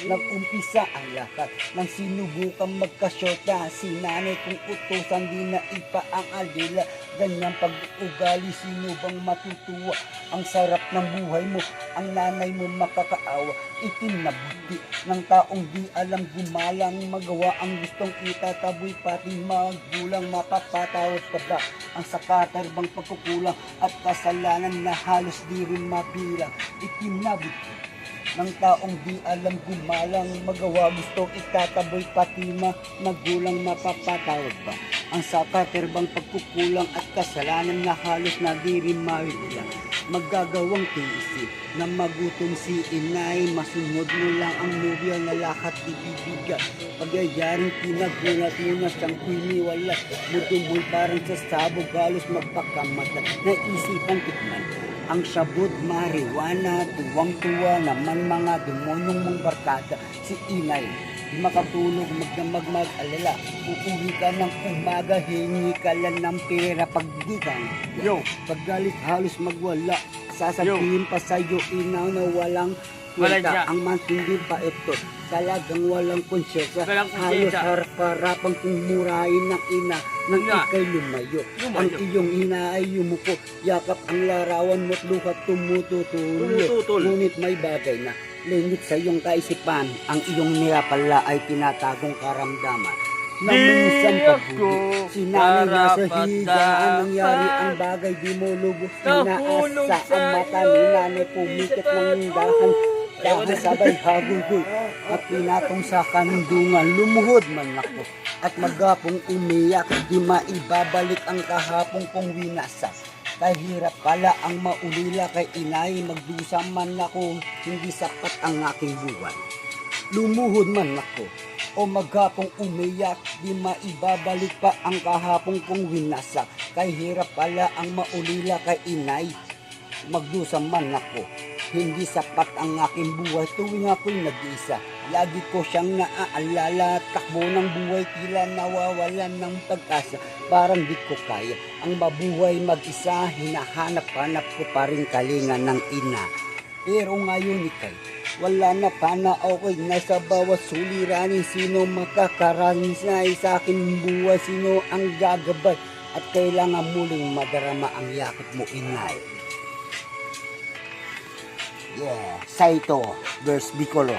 Nag-umpisa ang lahat nang sinubukang magkasyota. Si nanay kung utusan di na ipa ang alila. Ganyang pag-uugali, sino bang matutuwa? Ang sarap ng buhay mo, ang nanay mo makakaawa. Itim na buti ng taong di alam gumalang. Magawa ang gustong itataboy pati magulang. Mapapatawad pa ba ang sakatar bang pagkukulang at kasalanan na halos di rin mabilang? Itim na buti ng taong di alam gumalang. Magawa gustong itataboy pati magulang. Mapapatawad ba ang sakater bang pagkukulang at kasalanan na halos na di rin mabilang? Magagawang tiisin na magutom si inay. Masunod mo lang ang nobya na lahat ibibigay. Pagyayaring pinagunat mo na siyang piniwala. Mutumoy parang sa sabog halos magpakamata. Naisipan tikman ang sabot marijuana. Tuwang-tuwa naman mga demonyong mong barkada. Si inay di makatulog, magdamag mag-alala. Uuwi ka ng umaga, hingi ka lang ng pera. Pag di ka paggalit halos magwala. Sasabihin pa sa'yo inaw na walang kwenta. Ang matindi pa ito, talagang walang konsyensya. Halos harap-harapang kumurahin ng ina nang ikay lumayo. Ang iyong ina ay yumuko, yakap ang larawan mo't luha tumututulo. Ngunit may bagay na lingit sa iyong kaisipan. Ang iyong nirapala ay tinatagong karamdaman. Nang minsan pagbuhi, sinanay na sa higaan. Nangyari ang bagay di mo lubos. Inaasa ang mata ni nanay, pumikit ng dahan. Dahil sabay hagulgul at pinatong sa kanundungan. Lumuhod man ako at magapong umiyak. Di maibabalik ang kahapong kong winasak. Kahirap pala ang maulila kay inay. Magdusa man ako, hindi sapat ang aking buwan. Lumuhod man ako o maghapong umiyak. Di maibabalik pa ang kahapong kong winasak. Kahirap pala ang maulila kay inay. Magdusa man ako, hindi sapat ang aking buhay. Tuwing ako'y nag-iisa, lagi ko siyang naaalala. Takbo ng buhay, tila nawawalan ng pag-asa. Parang di ko kaya ang mabuhay mag-isa. Hinahanap-hanap ko pa rin kalinga ng ina. Pero ngayon ikay, wala na pana okay. Nasa bawat suliranin, sino makakarani sa aking buhay? Sino ang gagabay? At kailangan muling madarama ang yakap mo, inay. Yeah, Saito versus Bicolo.